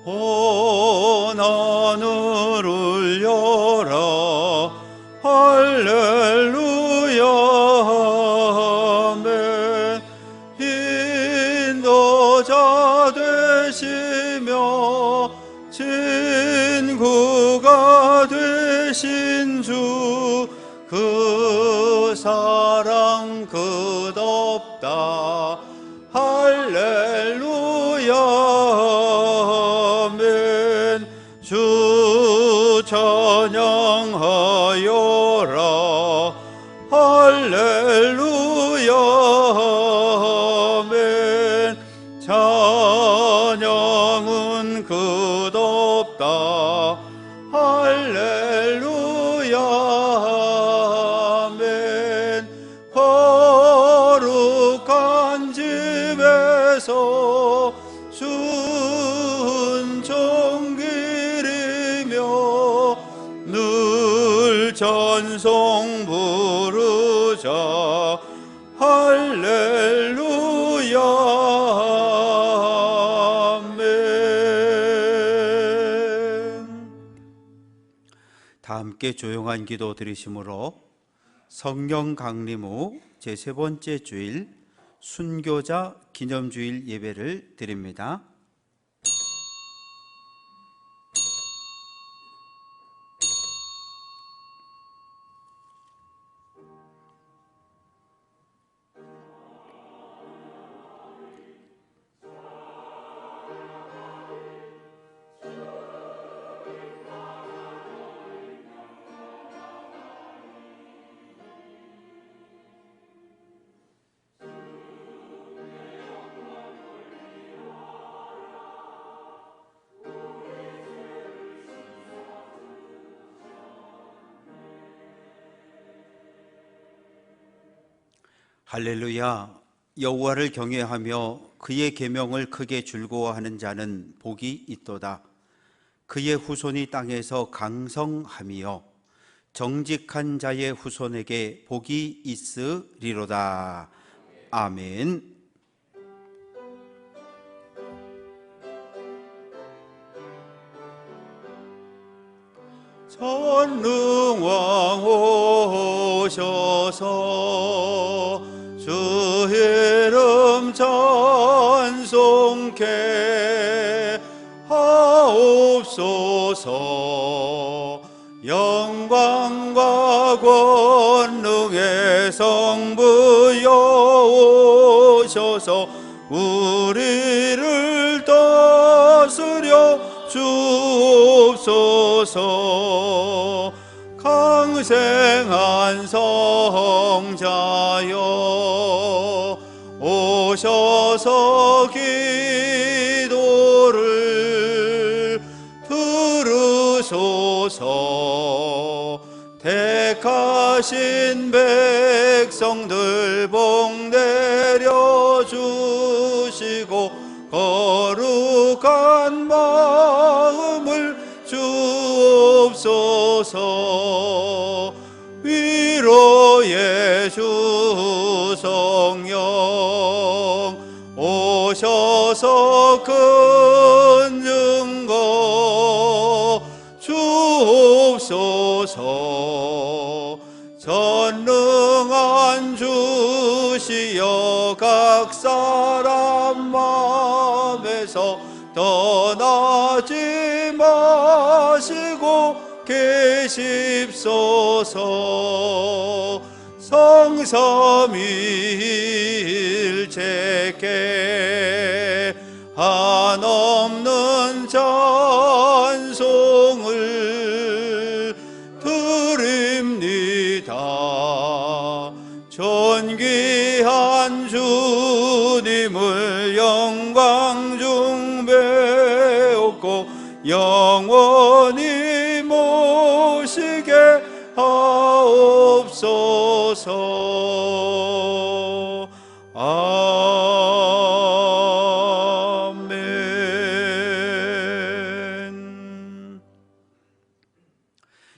온 하늘 울려라 할렐루야 아멘. 인도자 되시며 친구가 되신 주 그 사랑 끝없다 할렐루야 아멘. 주 찬양하여라 할렐루야 아멘. 찬양은 끝없다 할렐루야 아멘. 거룩한 집에서 순종 기리며 늘 찬송 부르자 할렐루야 아멘. 다 함께 조용한 기도 드리심으로 성령 강림 후 제3번째 주일 순교자 기념주일 예배를 드립니다. 할렐루야. 여호와를 경외하며 그의 계명을 크게 즐거워하는 자는 복이 있도다. 그의 후손이 땅에서 강성하며 정직한 자의 후손에게 복이 있으리로다. 아멘. 전능왕 오셔서 주 이름 찬송케 하옵소서. 영광과 권능의 성부 여오셔서 우리를 다스려 주옵소서. 강생한 성자여 오셔서 기도를 들으소서. 택하신 백성들 복 내려주시고 거룩한 마음을 주옵소서. 위로의 주 성령 오셔서 큰 증거 주옵소서. 전능한 주시여 각 사람 마음에서 떠나지 마시고 계십소서. 성삼위일체께 한없는 찬송을 드립니다. 존귀한 주님을 영광 중 배웠고 영원히 모시게 하옵소서. 아멘.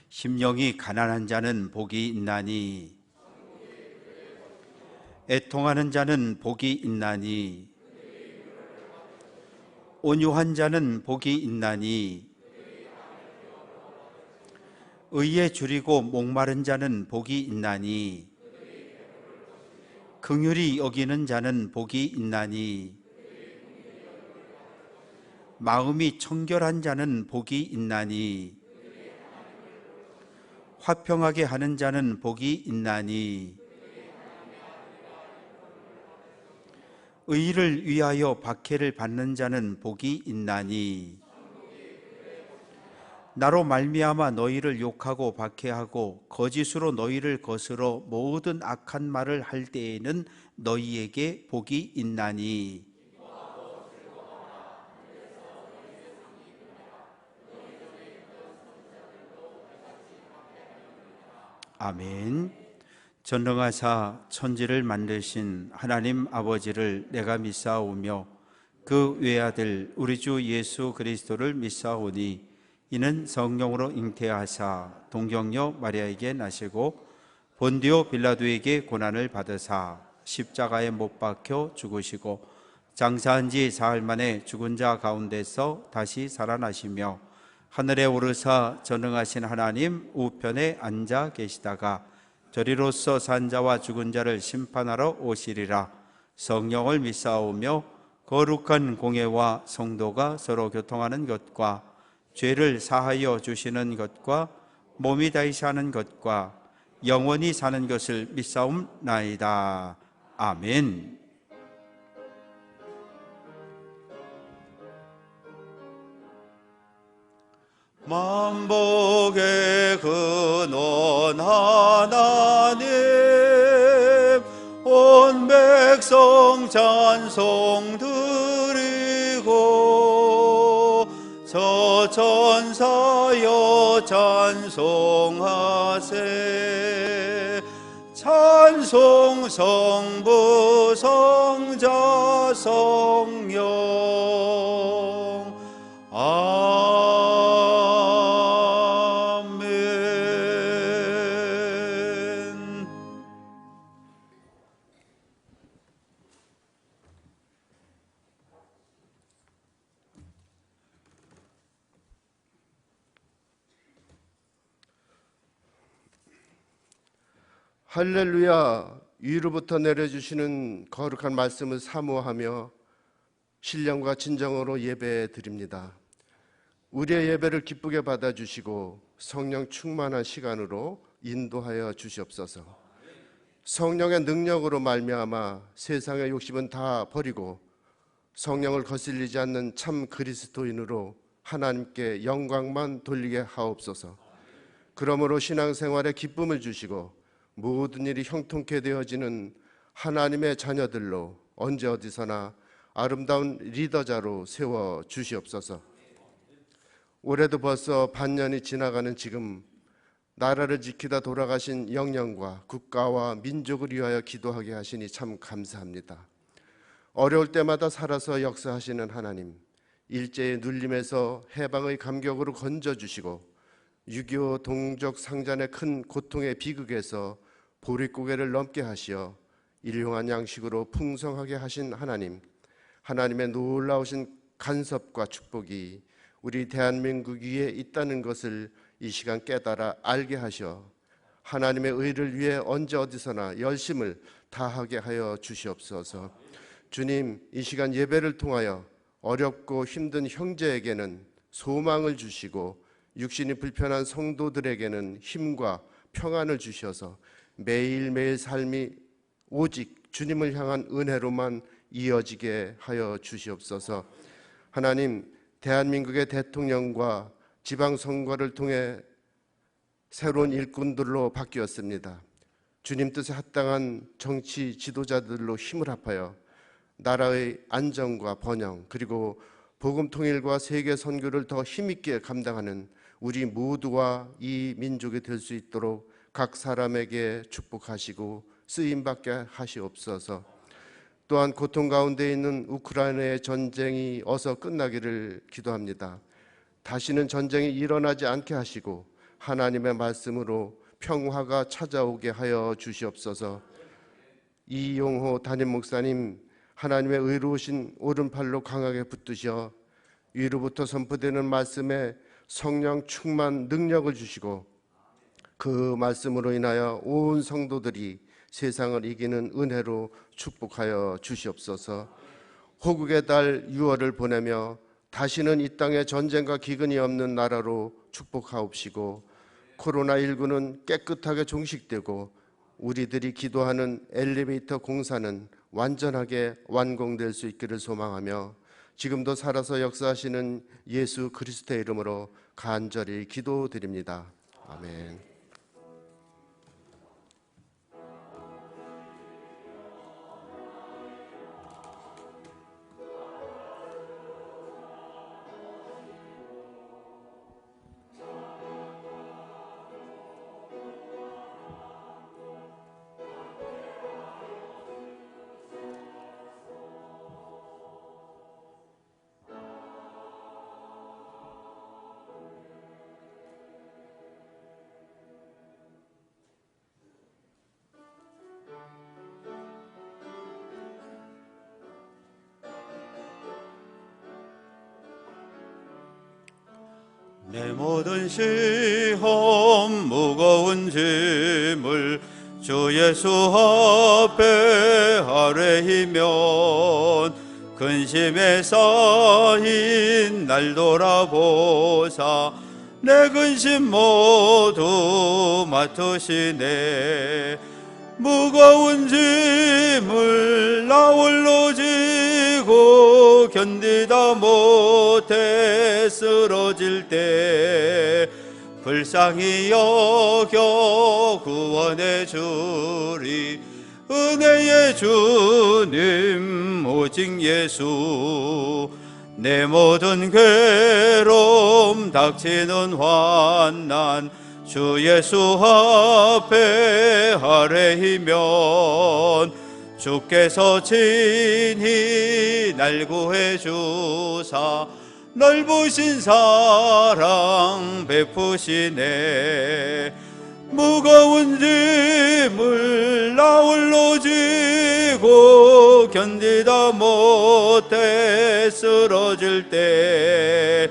심령이 가난한 자는 복이 있나니 애통하는 자는 복이 있나니 온유한 자는 복이 있나니 의에 줄이고 목마른 자는 복이 있나니 긍휼히 여기는 자는 복이 있나니 마음이 청결한 자는 복이 있나니 화평하게 하는 자는 복이 있나니 의를 위하여 박해를 받는 자는 복이 있나니 나로 말미암아 너희를 욕하고 박해하고 거짓으로 너희를 거스러 모든 악한 말을 할 때에는 너희에게 복이 있나니 아멘. 전능하사 천지를 만드신 하나님 아버지를 내가 믿사오며 그 외아들 우리 주 예수 그리스도를 믿사오니 이는 성령으로 잉태하사 동정녀 마리아에게 나시고 본디오 빌라도에게 고난을 받으사 십자가에 못 박혀 죽으시고 장사한 지 사흘 만에 죽은 자 가운데서 다시 살아나시며 하늘에 오르사 전능하신 하나님 우편에 앉아 계시다가 저리로서 산 자와 죽은 자를 심판하러 오시리라. 성령을 믿사오며 거룩한 공예와 성도가 서로 교통하는 것과 죄를 사하여 주시는 것과 몸이 다시 사는 것과 영원히 사는 것을 믿사옵나이다. 아멘. 만복의 근원 하나님 온 백성 찬송 드리고 저 천사여 찬송하세 찬송 성부 성자 성령 할렐루야. 위로부터 내려주시는 거룩한 말씀을 사모하며 신령과 진정으로 예배 드립니다. 우리의 예배를 기쁘게 받아주시고 성령 충만한 시간으로 인도하여 주시옵소서. 성령의 능력으로 말미암아 세상의 욕심은 다 버리고 성령을 거슬리지 않는 참 그리스도인으로 하나님께 영광만 돌리게 하옵소서. 그러므로 신앙생활에 기쁨을 주시고 모든 일이 형통케 되어지는 하나님의 자녀들로 언제 어디서나 아름다운 리더자로 세워 주시옵소서. 올해도 벌써 반년이 지나가는 지금 나라를 지키다 돌아가신 영령과 국가와 민족을 위하여 기도하게 하시니 참 감사합니다. 어려울 때마다 살아서 역사하시는 하나님, 일제의 눌림에서 해방의 감격으로 건져주시고 6.25 동족 상잔의 큰 고통의 비극에서 보릿고개를 넘게 하시어 일용한 양식으로 풍성하게 하신 하나님, 하나님의 놀라우신 간섭과 축복이 우리 대한민국 위에 있다는 것을 이 시간 깨달아 알게 하셔 하나님의 의를 위해 언제 어디서나 열심을 다하게 하여 주시옵소서. 주님, 이 시간 예배를 통하여 어렵고 힘든 형제에게는 소망을 주시고 육신이 불편한 성도들에게는 힘과 평안을 주셔서 매일매일 삶이 오직 주님을 향한 은혜로만 이어지게 하여 주시옵소서. 하나님, 대한민국의 대통령과 지방선거를 통해 새로운 일꾼들로 바뀌었습니다. 주님 뜻에 합당한 정치 지도자들로 힘을 합하여 나라의 안정과 번영 그리고 복음 통일과 세계 선교를 더 힘있게 감당하는 우리 모두와 이 민족이 될 수 있도록 각 사람에게 축복하시고 쓰임받게 하시옵소서. 또한 고통 가운데 있는 우크라이나의 전쟁이 어서 끝나기를 기도합니다. 다시는 전쟁이 일어나지 않게 하시고 하나님의 말씀으로 평화가 찾아오게 하여 주시옵소서. 이용호 담임 목사님, 하나님의 의로우신 오른팔로 강하게 붙드셔 위로부터 선포되는 말씀에 성령 충만 능력을 주시고 그 말씀으로 인하여 온 성도들이 세상을 이기는 은혜로 축복하여 주시옵소서. 호국의 달 6월을 보내며 다시는 이 땅에 전쟁과 기근이 없는 나라로 축복하옵시고, 코로나19는 깨끗하게 종식되고 우리들이 기도하는 엘리베이터 공사는 완전하게 완공될 수 있기를 소망하며 지금도 살아서 역사하시는 예수 그리스도의 이름으로 간절히 기도드립니다. 아멘. 내 모든 시험 무거운 짐을 주 예수 앞에 아뢰이면 근심에 쌓인 날 돌아보사 내 근심 모두 맡으시네. 무거운 짐을 나 홀로 지고 견디다 못해 쓰러질 때 불쌍히 여겨 구원해 주리. 은혜의 주님 오직 예수. 내 모든 괴로움 닥치는 환난 주 예수 앞에 아뢰이면 주께서 친히 날 구해 주사 넓으신 사랑 베푸시네. 무거운 짐을 나 홀로 지고 견디다 못해 쓰러질 때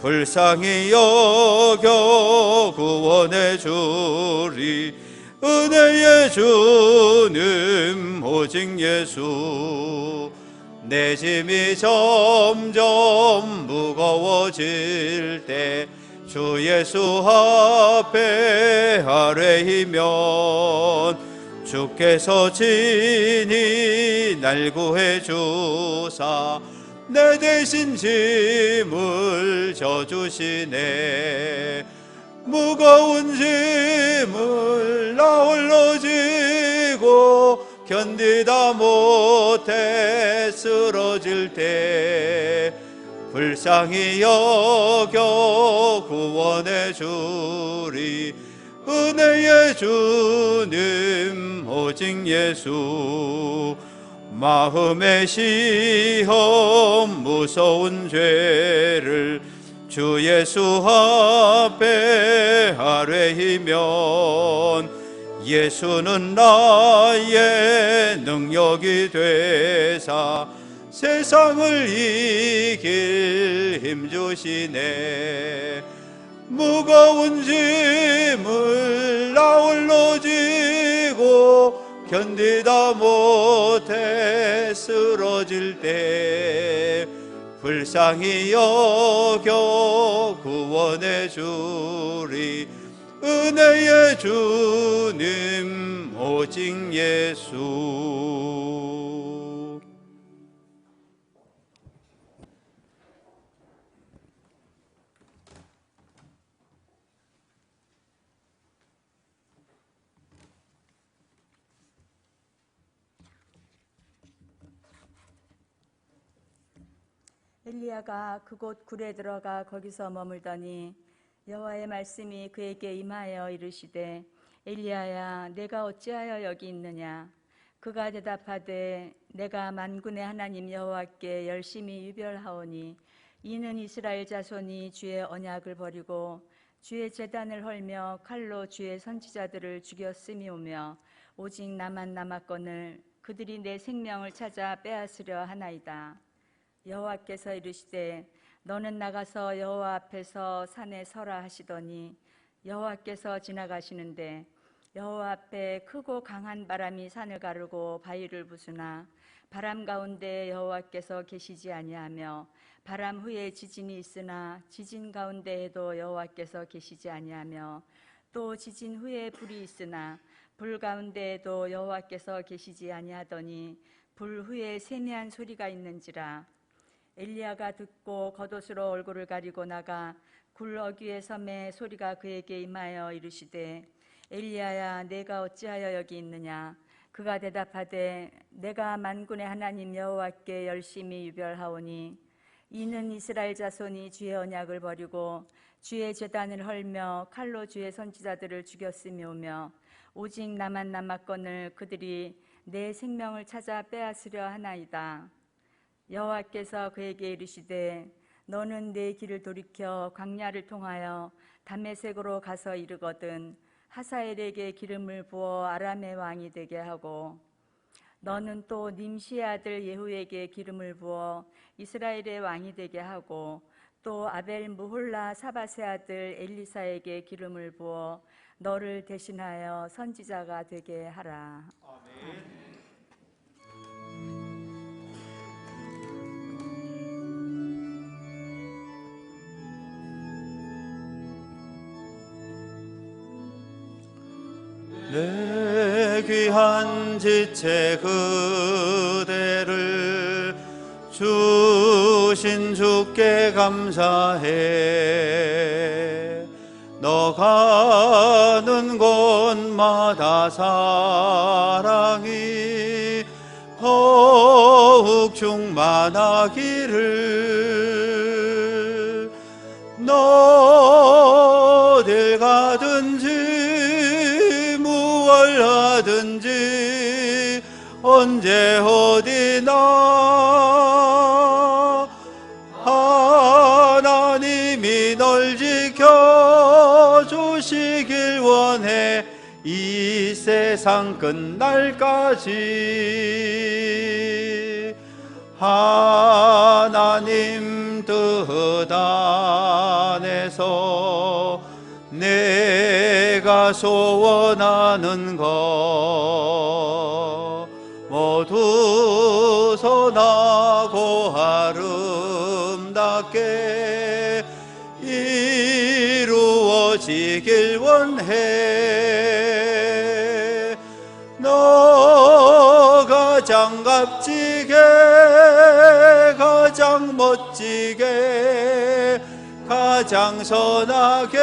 불쌍히 여겨 구원해 주리. 은혜의 주님 오직 예수. 내 짐이 점점 무거워질 때 주 예수 앞에 아뢰이면 주께서 친히 날 구해 주사 내 대신 짐을 져주시네. 무거운 짐을 나 홀로 지고 견디다 못해 쓰러질 때 불쌍히 여겨 구원해 주리. 은혜의 주님 오직 예수. 마음의 시험 무서운 죄를 주 예수 앞에 아뢰이면 예수는 나의 능력이 되사 세상을 이길 힘 주시네. 무거운 짐을 나 홀로 지고 견디다 못해 쓰러질 때 불쌍히 여겨 구원해 주리. 은혜의 주님 오직 예수. 엘리야가 그곳 굴에 들어가 거기서 머물더니 여호와의 말씀이 그에게 임하여 이르시되 엘리야야 내가 어찌하여 여기 있느냐. 그가 대답하되 내가 만군의 하나님 여호와께 열심히 유별하오니 이는 이스라엘 자손이 주의 언약을 버리고 주의 제단을 헐며 칼로 주의 선지자들을 죽였음이오며 오직 나만 남았거늘 그들이 내 생명을 찾아 빼앗으려 하나이다. 여호와께서 이르시되 너는 나가서 여호와 앞에서 산에 서라 하시더니 여호와께서 지나가시는데 여호와 앞에 크고 강한 바람이 산을 가르고 바위를 부수나 바람 가운데 여호와께서 계시지 아니하며 바람 후에 지진이 있으나 지진 가운데에도 여호와께서 계시지 아니하며 또 지진 후에 불이 있으나 불 가운데에도 여호와께서 계시지 아니하더니 불 후에 세미한 소리가 있는지라. 엘리야가 듣고 겉옷으로 얼굴을 가리고 나가 굴 어귀에 섬에 소리가 그에게 임하여 이르시되 엘리야야 내가 어찌하여 여기 있느냐. 그가 대답하되 내가 만군의 하나님 여호와께 열심히 유별하오니 이는 이스라엘 자손이 주의 언약을 버리고 주의 제단을 헐며 칼로 주의 선지자들을 죽였으며오며 오직 나만 남았거늘 그들이 내 생명을 찾아 빼앗으려 하나이다. 여호와께서 그에게 이르시되 너는 내 길을 돌이켜 광야를 통하여 다메섹으로 가서 이르거든 하사엘에게 기름을 부어 아람의 왕이 되게 하고 너는 또 님시의 아들 예후에게 기름을 부어 이스라엘의 왕이 되게 하고 또 아벨 무홀라 사밧의 아들 엘리사에게 기름을 부어 너를 대신하여 선지자가 되게 하라. 아멘. 내 귀한 지체 그대를 주신 주께 감사해. 너 가는 곳마다 사랑이 더욱 충만하기를. 너 어딜 가든지 무얼 하든지 언제 어디나 하나님이 널 지켜주시길 원해. 이 세상 끝날까지 하나님 뜻 안에서 내가 소원하는 것 모두 선하고 아름답게 이루어지길 원해. 너가 장갑지게 가장 멋지게 가장 선하게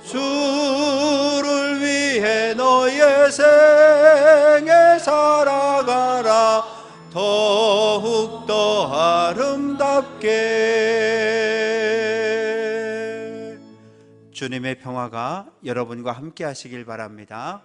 주를 위해 너의 생에 살아가라. 더욱더 아름답게. 주님의 평화가 여러분과 함께 하시길 바랍니다.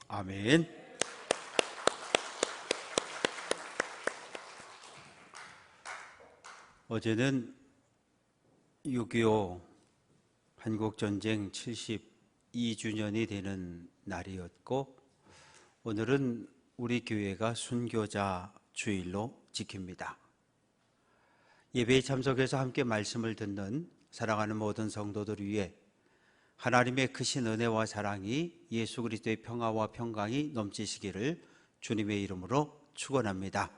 아멘. 어제는 6.25 한국전쟁 72주년이 되는 날이었고, 오늘은 우리 교회가 순교자 주일로 지킵니다. 예배에 참석해서 함께 말씀을 듣는 사랑하는 모든 성도들 위해 하나님의 크신 은혜와 사랑이 예수 그리스도의 평화와 평강이 넘치시기를 주님의 이름으로 축원합니다.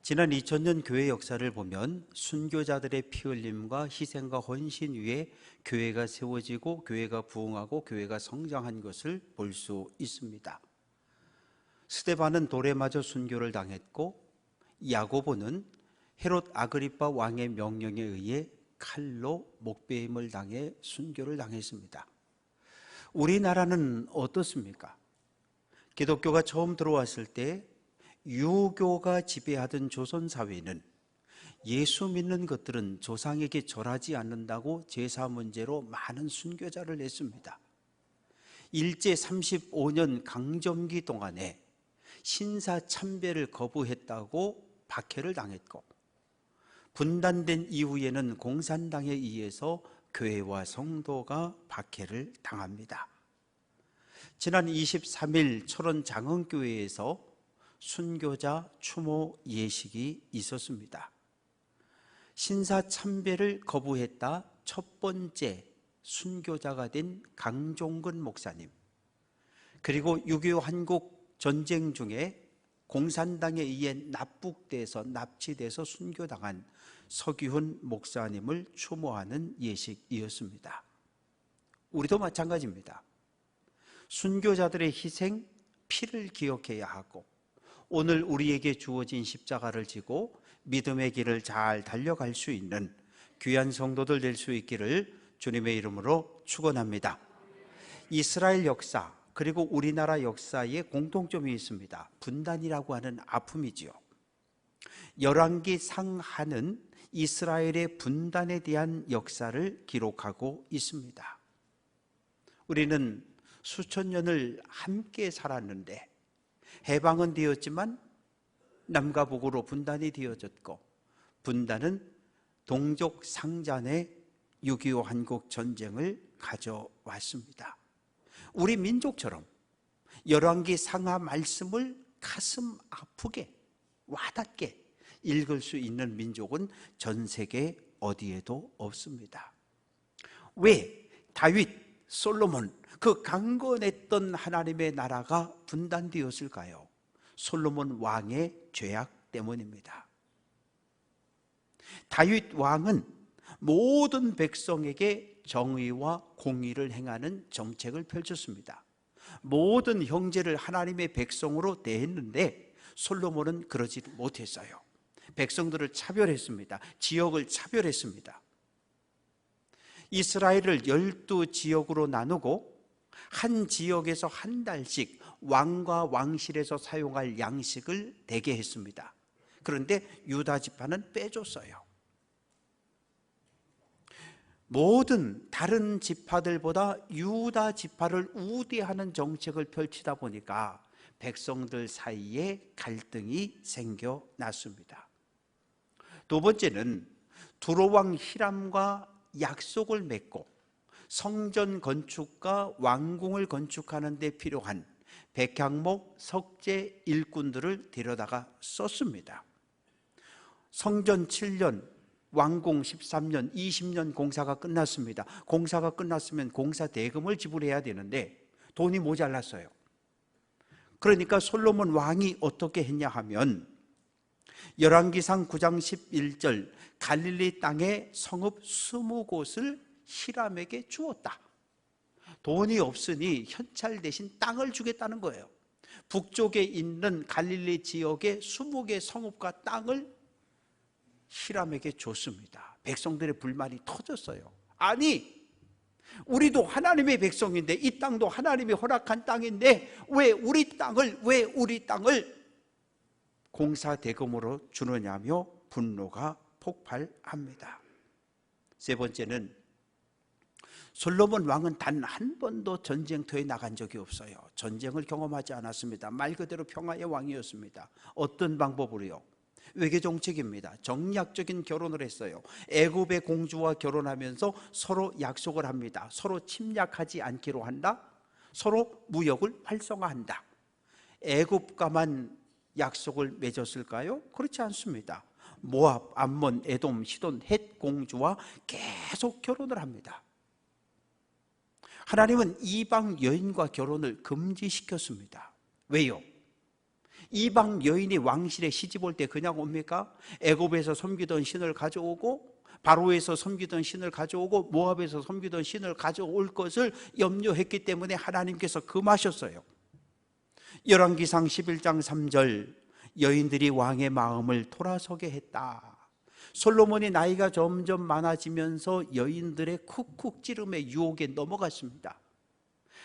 지난 2000년 교회 역사를 보면 순교자들의 피 흘림과 희생과 헌신 위에 교회가 세워지고 교회가 부흥하고 교회가 성장한 것을 볼 수 있습니다. 스데반은 돌에 맞아 순교를 당했고, 야고보는 헤롯 아그리파 왕의 명령에 의해 칼로 목베임을 당해 순교를 당했습니다. 우리나라는 어떻습니까? 기독교가 처음 들어왔을 때 유교가 지배하던 조선 사회는 예수 믿는 것들은 조상에게 절하지 않는다고 제사 문제로 많은 순교자를 냈습니다. 일제 35년 강점기 동안에 신사 참배를 거부했다고 박해를 당했고, 분단된 이후에는 공산당에 의해서 교회와 성도가 박해를 당합니다. 지난 23일 철원 장흥교회에서 순교자 추모 예식이 있었습니다. 신사 참배를 거부했다 첫 번째 순교자가 된 강종근 목사님, 그리고 6.25 한국 전쟁 중에 공산당에 의해 납북돼서 납치돼서 순교당한 서기훈 목사님을 추모하는 예식이었습니다. 우리도 마찬가지입니다. 순교자들의 희생, 피를 기억해야 하고, 오늘 우리에게 주어진 십자가를 지고 믿음의 길을 잘 달려갈 수 있는 귀한 성도들 될 수 있기를 주님의 이름으로 축원합니다. 이스라엘 역사 그리고 우리나라 역사에 공통점이 있습니다. 분단이라고 하는 아픔이지요. 열왕기 상하는 이스라엘의 분단에 대한 역사를 기록하고 있습니다. 우리는 수천 년을 함께 살았는데 해방은 되었지만 남과 북으로 분단이 되어졌고, 분단은 동족 상잔의 6.25 한국 전쟁을 가져왔습니다. 우리 민족처럼 열왕기 상하 말씀을 가슴 아프게 와닿게 읽을 수 있는 민족은 전 세계 어디에도 없습니다. 왜 다윗, 솔로몬, 그 강건했던 하나님의 나라가 분단되었을까요? 솔로몬 왕의 죄악 때문입니다. 다윗 왕은 모든 백성에게 정의와 공의를 행하는 정책을 펼쳤습니다. 모든 형제를 하나님의 백성으로 대했는데 솔로몬은 그러지 못했어요. 백성들을 차별했습니다. 지역을 차별했습니다. 이스라엘을 12지역으로 나누고 한 지역에서 한 달씩 왕과 왕실에서 사용할 양식을 대게 했습니다. 그런데 유다 지파는 빼줬어요. 모든 다른 지파들보다 유다 지파를 우대하는 정책을 펼치다 보니까 백성들 사이에 갈등이 생겨났습니다. 두 번째는 두로왕 히람과 약속을 맺고 성전 건축과 왕궁을 건축하는 데 필요한 백향목, 석재 일꾼들을 데려다가 썼습니다. 성전 7년, 왕궁 13년, 20년 공사가 끝났습니다. 공사가 끝났으면 공사 대금을 지불해야 되는데 돈이 모자랐어요. 그러니까 솔로몬 왕이 어떻게 했냐 하면 열왕기상 9장 11절 갈릴리 땅에 성읍 20곳을 히람에게 주었다. 돈이 없으니 현찰 대신 땅을 주겠다는 거예요. 북쪽에 있는 갈릴리 지역의 20개 성읍과 땅을 히람에게 줬습니다. 백성들의 불만이 터졌어요. 아니, 우리도 하나님의 백성인데 이 땅도 하나님이 허락한 땅인데 왜 우리 땅을 공사 대금으로 주느냐며 분노가 폭발합니다. 세 번째는 솔로몬 왕은 단 한 번도 전쟁터에 나간 적이 없어요. 전쟁을 경험하지 않았습니다. 말 그대로 평화의 왕이었습니다. 어떤 방법으로요? 외교 정책입니다. 정략적인 결혼을 했어요. 애굽의 공주와 결혼하면서 서로 약속을 합니다. 서로 침략하지 않기로 한다. 서로 무역을 활성화한다. 애굽과만 약속을 맺었을까요? 그렇지 않습니다. 모압, 암몬, 에돔, 시돈, 헷 공주와 계속 결혼을 합니다. 하나님은 이방 여인과 결혼을 금지시켰습니다. 왜요? 이방 여인이 왕실에 시집 올 때 그냥 옵니까? 애굽에서 섬기던 신을 가져오고, 바로에서 섬기던 신을 가져오고, 모압에서 섬기던 신을 가져올 것을 염려했기 때문에 하나님께서 금하셨어요. 열왕기상 11장 3절, 여인들이 왕의 마음을 돌아서게 했다. 솔로몬이 나이가 점점 많아지면서 여인들의 쿡쿡 찌름의 유혹에 넘어갔습니다.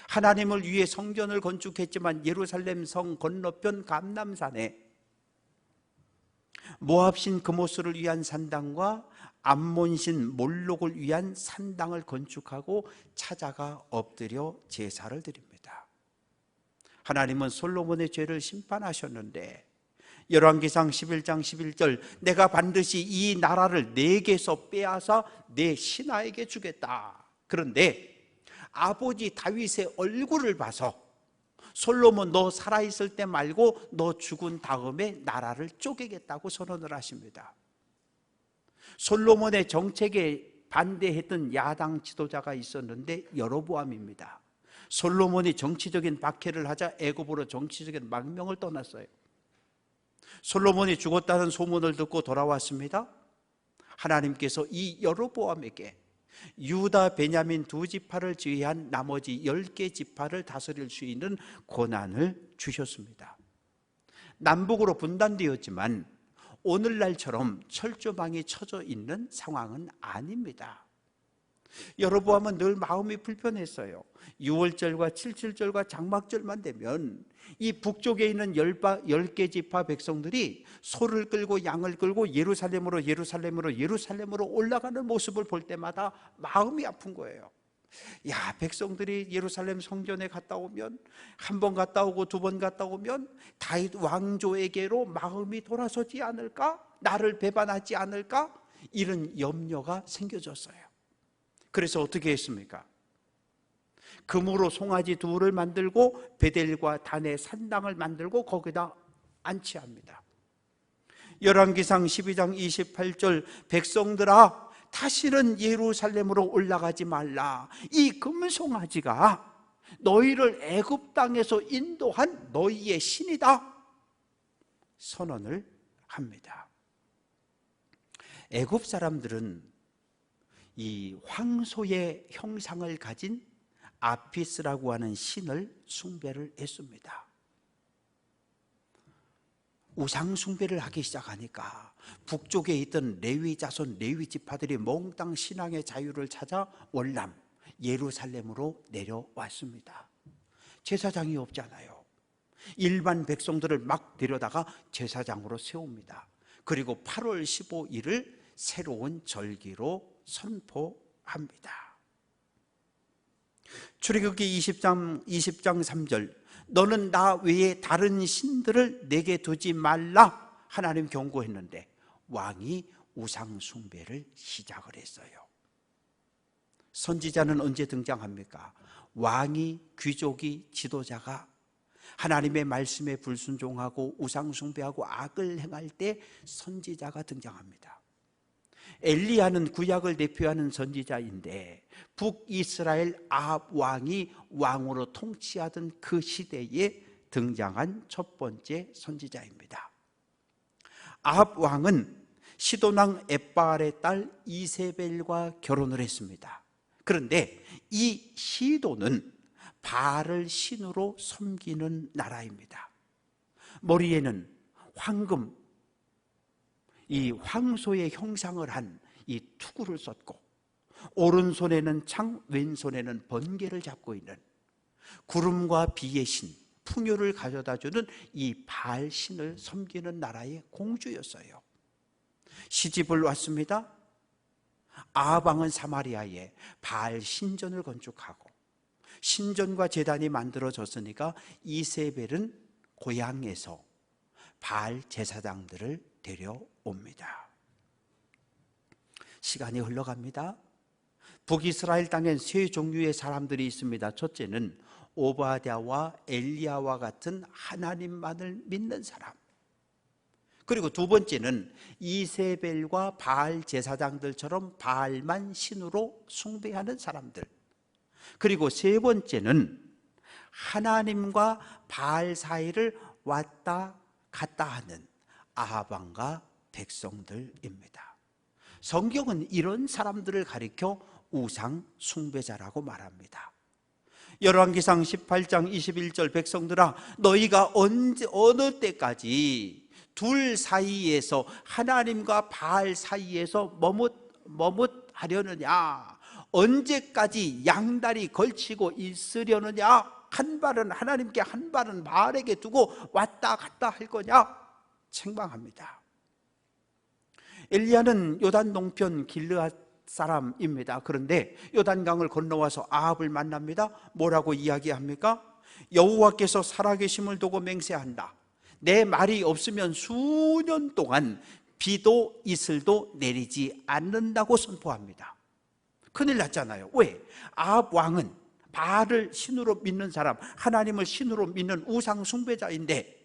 하나님을 위해 성전을 건축했지만 예루살렘 성 건너편 감람산에 모압신 그모스를 위한 산당과 암몬신 몰록을 위한 산당을 건축하고 찾아가 엎드려 제사를 드립니다. 하나님은 솔로몬의 죄를 심판하셨는데 열왕기상 11장 11절, 내가 반드시 이 나라를 내게서 빼앗아 내 신하에게 주겠다. 그런데 아버지 다윗의 얼굴을 봐서 솔로몬 너 살아있을 때 말고 너 죽은 다음에 나라를 쪼개겠다고 선언을 하십니다. 솔로몬의 정책에 반대했던 야당 지도자가 있었는데 여로보암입니다. 솔로몬이 정치적인 박해를 하자 애굽으로 정치적인 망명을 떠났어요. 솔로몬이 죽었다는 소문을 듣고 돌아왔습니다. 하나님께서 이 여로보암에게 유다, 베냐민 두 지파를 제외한 나머지 10개 지파를 다스릴 수 있는 권한을 주셨습니다. 남북으로 분단되었지만 오늘날처럼 철조망이 쳐져 있는 상황은 아닙니다. 여로보암은 늘 마음이 불편했어요. 6월절과 7.7절과 장막절만 되면 이 북쪽에 있는 10개 지파 백성들이 소를 끌고 양을 끌고 예루살렘으로 올라가는 모습을 볼 때마다 마음이 아픈 거예요. 야, 백성들이 예루살렘 성전에 갔다 오면, 한 번 갔다 오고 두 번 갔다 오면 다윗 왕조에게로 마음이 돌아서지 않을까? 나를 배반하지 않을까? 이런 염려가 생겨졌어요. 그래서 어떻게 했습니까? 금으로 송아지 둘을 만들고 베델과 단의 산당을 만들고 거기다 안치합니다. 열왕기상 12장 28절, 백성들아 다시는 예루살렘으로 올라가지 말라. 이 금송아지가 너희를 애굽 땅에서 인도한 너희의 신이다 선언을 합니다. 애굽 사람들은 이 황소의 형상을 가진 아피스라고 하는 신을 숭배를 했습니다. 우상 숭배를 하기 시작하니까 북쪽에 있던 레위 자손 레위 지파들이 몽땅 신앙의 자유를 찾아 월남 예루살렘으로 내려왔습니다. 제사장이 없잖아요. 일반 백성들을 막 데려다가 제사장으로 세웁니다. 그리고 8월 15일을 새로운 절기로 선포합니다. 출애굽기 20장 3절, 너는 나 외에 다른 신들을 내게 두지 말라 하나님 경고했는데 왕이 우상 숭배를 시작을 했어요. 선지자는 언제 등장합니까? 왕이, 귀족이, 지도자가 하나님의 말씀에 불순종하고 우상 숭배하고 악을 행할 때 선지자가 등장합니다. 엘리야는 구약을 대표하는 선지자인데 북이스라엘 아합 왕이 왕으로 통치하던 그 시대에 등장한 첫 번째 선지자입니다. 아합 왕은 시돈 왕 엣바알의 딸 이세벨과 결혼을 했습니다. 그런데 이 시돈은 바알을 신으로 섬기는 나라입니다. 머리에는 황금, 이 황소의 형상을 한 이 투구를 썼고 오른손에는 창, 왼손에는 번개를 잡고 있는 구름과 비의 신, 풍요를 가져다주는 이 바알 신을 섬기는 나라의 공주였어요. 시집을 왔습니다. 아합 왕은 사마리아에 바알 신전을 건축하고 신전과 제단이 만들어졌으니까 이세벨은 고향에서 바알 제사장들을 데려옵니다. 시간이 흘러갑니다. 북이스라엘 땅엔 세 종류의 사람들이 있습니다. 첫째는 오바댜와 엘리야와 같은 하나님만을 믿는 사람. 그리고 두 번째는 이세벨과 바알 제사장들처럼 바알만 신으로 숭배하는 사람들. 그리고 세 번째는 하나님과 바알 사이를 왔다 갔다 하는 아합 왕과 백성들입니다. 성경은 이런 사람들을 가리켜 우상 숭배자라고 말합니다. 열왕기상 18장 21절 백성들아 너희가 어느 때까지 둘 사이에서 하나님과 바알 사이에서 머뭇하려느냐, 언제까지 양다리 걸치고 있으려느냐, 한 발은 하나님께 한 발은 바알에게 두고 왔다 갔다 할 거냐 책망합니다. 엘리야는 요단 동편 길르앗 사람입니다. 그런데 요단강을 건너와서 아합을 만납니다. 뭐라고 이야기합니까? 여호와께서 살아계심을 두고 맹세한다. 내 말이 없으면 수년 동안 비도 이슬도 내리지 않는다고 선포합니다. 큰일 났잖아요. 왜? 아합 왕은 바알을 신으로 믿는 사람, 하나님을 신으로 믿는 우상 숭배자인데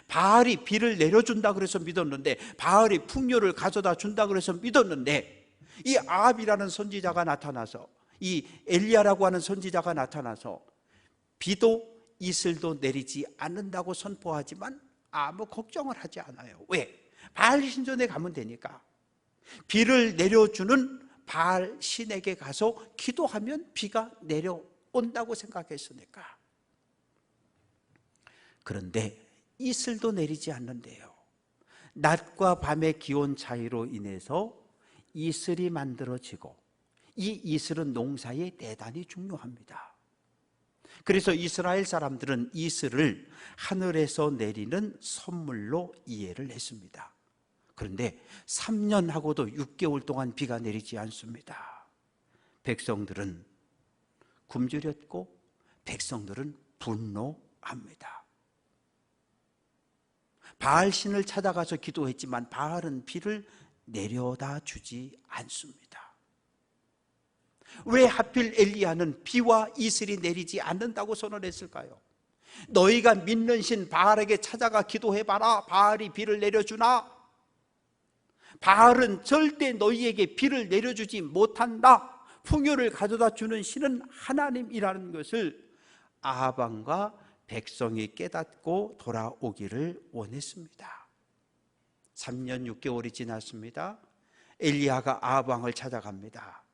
바알이 비를 내려준다 그래서 믿었는데, 바알이 풍요를 가져다 준다 그래서 믿었는데, 이 아합이라는 선지자가 나타나서, 이 엘리야라고 하는 선지자가 나타나서 비도 이슬도 내리지 않는다고 선포하지만 아무 걱정을 하지 않아요. 왜? 바알 신전에 가면 되니까. 비를 내려주는 바알 신에게 가서 기도하면 비가 내려온다고 생각했으니까. 그런데 이슬도 내리지 않는데요. 낮과 밤의 기온 차이로 인해서 이슬이 만들어지고, 이 이슬은 농사에 대단히 중요합니다. 그래서 이스라엘 사람들은 이슬을 하늘에서 내리는 선물로 이해를 했습니다. 그런데 3년 하고도 6개월 동안 비가 내리지 않습니다. 백성들은 굶주렸고 백성들은 분노합니다. 바알 신을 찾아가서 기도했지만 바알은 비를 내려다 주지 않습니다. 왜 하필 엘리야는 비와 이슬이 내리지 않는다고 선언했을까요? 너희가 믿는 신 바알에게 찾아가 기도해봐라. 바알이 비를 내려주나? 바알은 절대 너희에게 비를 내려주지 못한다. 풍요를 가져다 주는 신은 하나님이라는 것을 아합 왕과 백성이 깨닫고 돌아오기를 원했습니다. 3년 6개월이 지났습니다. 엘리야가 아합 왕을 찾아갑니다.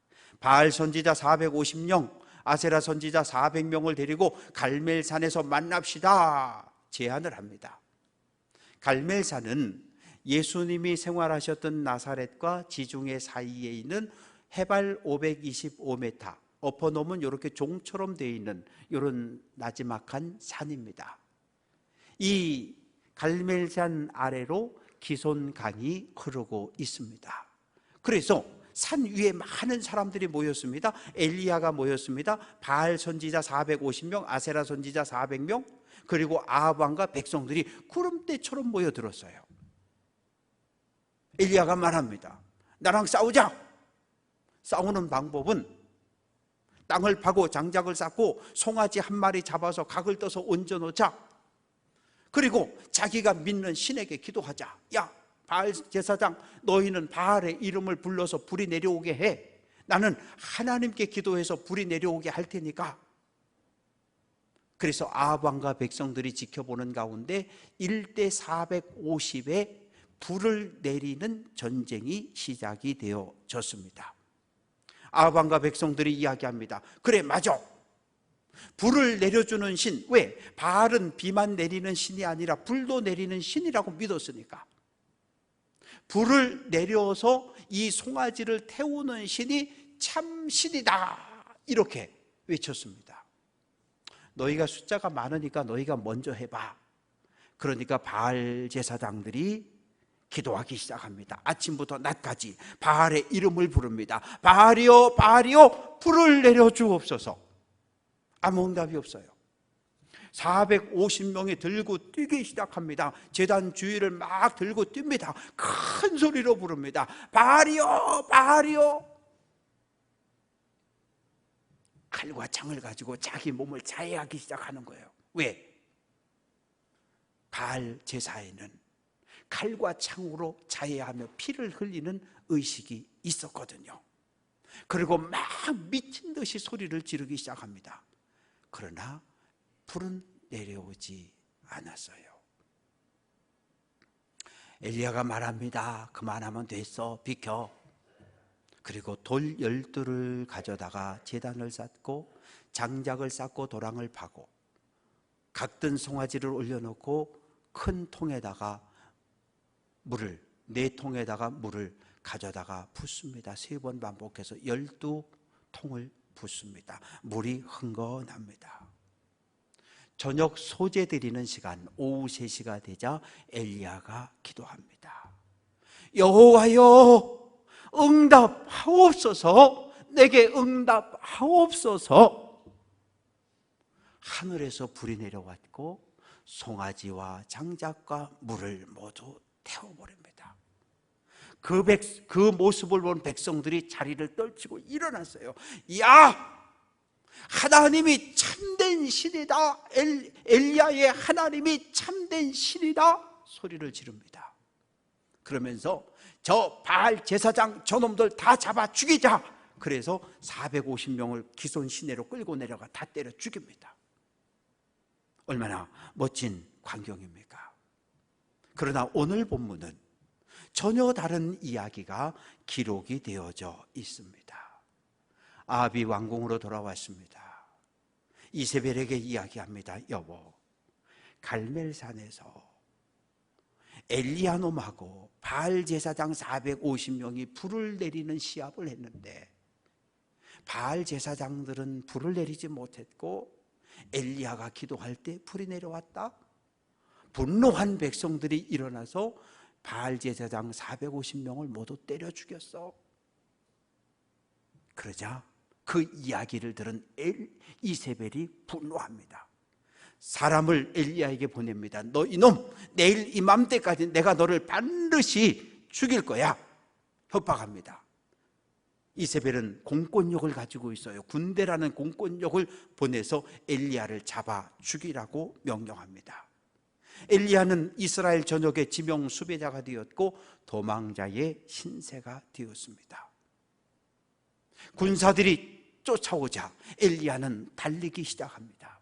바알 선지자 450명, 아세라 선지자 400명을 데리고 갈멜산에서 만납시다 제안을 합니다. 갈멜산은 예수님이 생활하셨던 나사렛과 지중해 사이에 있는 해발 525m, 엎어놓으면 이렇게 종처럼 되어 있는 이런 나지막한 산입니다. 이 갈멜산 아래로 기손강이 흐르고 있습니다. 그래서 산 위에 많은 사람들이 모였습니다. 엘리야가 모였습니다. 바알 선지자 450명, 아세라 선지자 400명, 그리고 아합 왕과 백성들이 구름대처럼 모여들었어요. 엘리야가 말합니다. 나랑 싸우자. 싸우는 방법은 땅을 파고 장작을 쌓고 송아지 한 마리 잡아서 각을 떠서 얹어놓자. 그리고 자기가 믿는 신에게 기도하자. 야, 바알 제사장, 너희는 바알의 이름을 불러서 불이 내려오게 해. 나는 하나님께 기도해서 불이 내려오게 할 테니까. 그래서 아합 왕과 백성들이 지켜보는 가운데 1대 450의 불을 내리는 전쟁이 시작이 되어졌습니다. 아합 왕과 백성들이 이야기합니다. 그래, 맞아. 불을 내려주는 신. 왜? 바알은 비만 내리는 신이 아니라 불도 내리는 신이라고 믿었으니까. 불을 내려서 이 송아지를 태우는 신이 참 신이다, 이렇게 외쳤습니다. 너희가 숫자가 많으니까 너희가 먼저 해봐. 그러니까 바알 제사장들이 기도하기 시작합니다. 아침부터 낮까지 바알의 이름을 부릅니다. 바알이여 바알이여 불을 내려 주옵소서. 아무 응답이 없어요. 450명이 들고 뛰기 시작합니다. 제단 주위를 막 들고 뜁니다. 큰 소리로 부릅니다. 바알이여 바알이여. 칼과 창을 가지고 자기 몸을 자해하기 시작하는 거예요. 왜? 바알 제사에는 칼과 창으로 자해하며 피를 흘리는 의식이 있었거든요. 그리고 막 미친 듯이 소리를 지르기 시작합니다. 그러나 불은 내려오지 않았어요. 엘리야가 말합니다. 그만하면 됐어, 비켜. 그리고 돌 12를 가져다가 제단을 쌓고 장작을 쌓고 도랑을 파고 각든 송아지를 올려놓고 큰 통에다가 물을 4통에다가 물을 가져다가 붓습니다. 3번 반복해서 12통을 붓습니다. 물이 흥건합니다. 저녁 소제 드리는 시간 오후 3시가 되자 엘리야가 기도합니다. 여호와여 응답하옵소서. 내게 응답하옵소서. 하늘에서 불이 내려왔고 송아지와 장작과 물을 모두 태워버립니다. 그 모습을 본 백성들이 자리를 떨치고 일어났어요. 야! 하나님이 참된 신이다. 엘리야의 하나님이 참된 신이다. 소리를 지릅니다. 그러면서 저 바알 제사장 저놈들 다 잡아 죽이자. 그래서 450명을 기손 시내로 끌고 내려가 다 때려 죽입니다. 얼마나 멋진 광경입니까? 그러나 오늘 본문은 전혀 다른 이야기가 기록이 되어져 있습니다. 아합이 왕궁으로 돌아왔습니다. 이세벨에게 이야기합니다. 여보, 갈멜산에서 엘리야 놈하고 바알 제사장 450명이 불을 내리는 시합을 했는데 바알 제사장들은 불을 내리지 못했고 엘리야가 기도할 때 불이 내려왔다. 분노한 백성들이 일어나서 바알 제사장 450명을 모두 때려 죽였어. 그러자 그 이야기를 들은 이세벨이 분노합니다. 사람을 엘리야에게 보냅니다. 너 이놈, 내일 이맘때까지 내가 너를 반드시 죽일 거야. 협박합니다. 이세벨은 공권력을 가지고 있어요. 군대라는 공권력을 보내서 엘리야를 잡아 죽이라고 명령합니다. 엘리야는 이스라엘 전역의 지명 수배자가 되었고 도망자의 신세가 되었습니다. 군사들이 쫓아오자 엘리야는 달리기 시작합니다.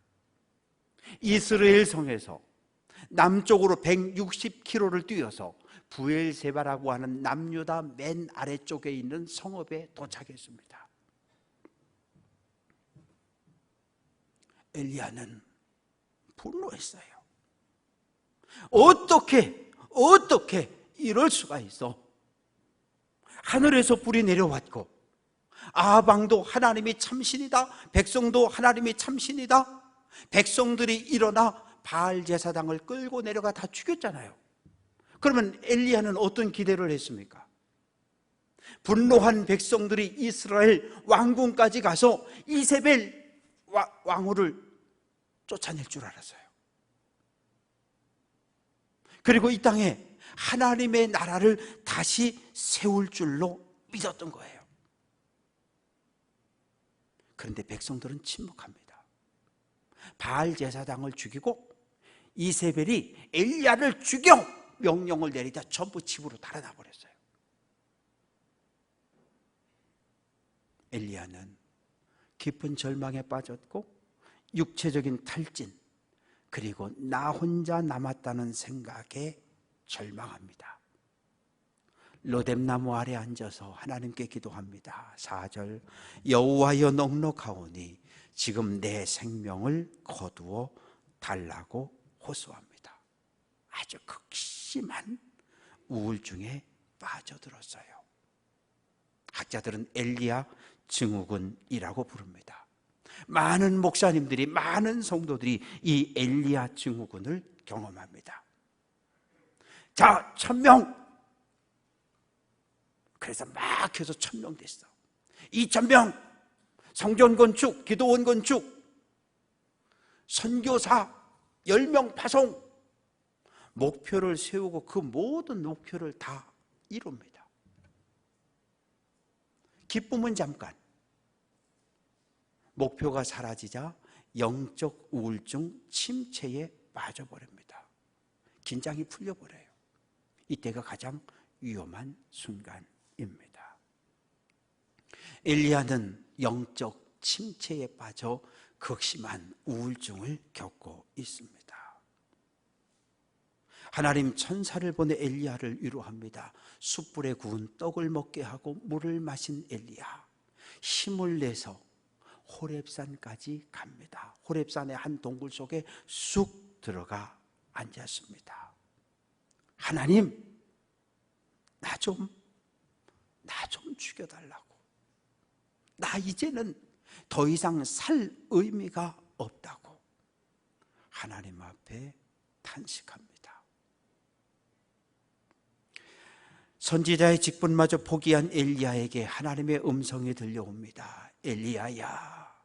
이스라엘 성에서 남쪽으로 160km를 뛰어서 부엘세바라고 하는 남유다 맨 아래쪽에 있는 성읍에 도착했습니다. 엘리야는 분노했어요. 어떻게 이럴 수가 있어? 하늘에서 불이 내려왔고 아방도 하나님이 참신이다. 백성도 하나님이 참신이다. 백성들이 일어나 바알 제사장을 끌고 내려가 다 죽였잖아요. 그러면 엘리야는 어떤 기대를 했습니까? 분노한 백성들이 이스라엘 왕궁까지 가서 이세벨 왕후를 쫓아낼 줄 알았어요. 그리고 이 땅에 하나님의 나라를 다시 세울 줄로 믿었던 거예요. 그런데 백성들은 침묵합니다. 바알 제사장을 죽이고 이세벨이 엘리야를 죽여 명령을 내리자 전부 집으로 달아나 버렸어요. 엘리야는 깊은 절망에 빠졌고 육체적인 탈진, 그리고 나 혼자 남았다는 생각에 절망합니다. 로뎀나무 아래 앉아서 하나님께 기도합니다. 4절, 여호와여 넉넉하오니 지금 내 생명을 거두어 달라고 호소합니다. 아주 극심한 우울증에 빠져들었어요. 학자들은 엘리야 증후군이라고 부릅니다. 많은 목사님들이, 많은 성도들이 이 엘리야 증후군을 경험합니다. 자, 1000명 그래서 막 해서 1,000명 됐어. 2,000명, 성전 건축, 기도원 건축, 선교사 10명 파송, 목표를 세우고 그 모든 목표를 다 이룹니다. 기쁨은 잠깐, 목표가 사라지자 영적 우울증 침체에 빠져버립니다. 긴장이 풀려버려요. 이때가 가장 위험한 순간입니다. 엘리야는 영적 침체에 빠져 극심한 우울증을 겪고 있습니다. 하나님 천사를 보내 엘리야를 위로합니다. 숯불에 구운 떡을 먹게 하고 물을 마신 엘리야, 힘을 내서 호렙산까지 갑니다. 호렙산의 한 동굴 속에 쑥 들어가 앉았습니다. 하나님, 나 좀 죽여달라고. 나 이제는 더 이상 살 의미가 없다고 하나님 앞에 탄식합니다. 선지자의 직분마저 포기한 엘리야에게 하나님의 음성이 들려옵니다. 엘리야야,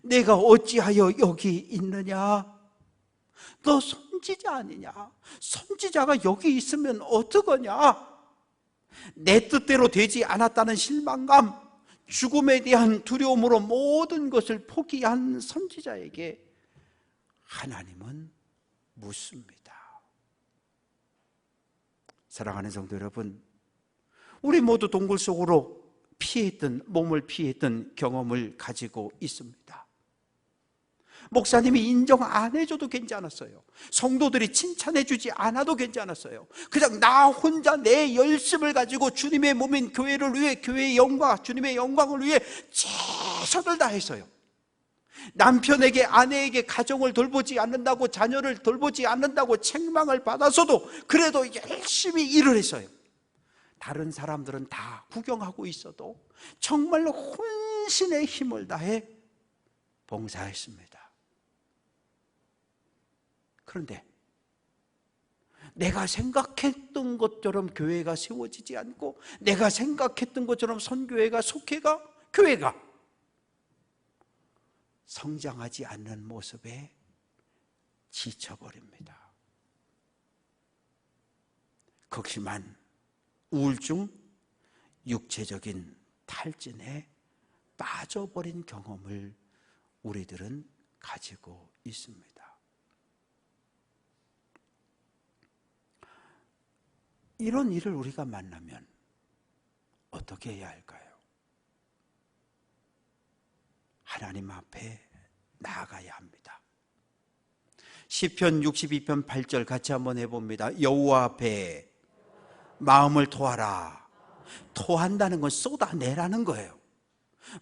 내가 어찌하여 여기 있느냐? 너 선지자 아니냐? 선지자가 여기 있으면 어떡하냐? 내 뜻대로 되지 않았다는 실망감, 죽음에 대한 두려움으로 모든 것을 포기한 선지자에게 하나님은 묻습니다. 사랑하는 성도 여러분, 우리 모두 동굴 속으로 몸을 피했던 경험을 가지고 있습니다. 목사님이 인정 안 해줘도 괜찮았어요. 성도들이 칭찬해 주지 않아도 괜찮았어요. 그냥 나 혼자 내 열심을 가지고 주님의 몸인 교회를 위해, 교회의 영광, 주님의 영광을 위해 최선을 다했어요. 남편에게, 아내에게 가정을 돌보지 않는다고, 자녀를 돌보지 않는다고 책망을 받아서도 그래도 열심히 일을 했어요. 다른 사람들은 다 구경하고 있어도 정말로 혼신의 힘을 다해 봉사했습니다. 그런데 내가 생각했던 것처럼 교회가 세워지지 않고, 내가 생각했던 것처럼 선교회가, 속회가, 교회가 성장하지 않는 모습에 지쳐버립니다. 극심한 우울증, 육체적인 탈진에 빠져버린 경험을 우리들은 가지고 있습니다. 이런 일을 우리가 만나면 어떻게 해야 할까요? 하나님 앞에 나아가야 합니다. 시편 62편 8절 같이 한번 해봅니다. 여호와 앞에 마음을 토하라. 토한다는 건 쏟아내라는 거예요.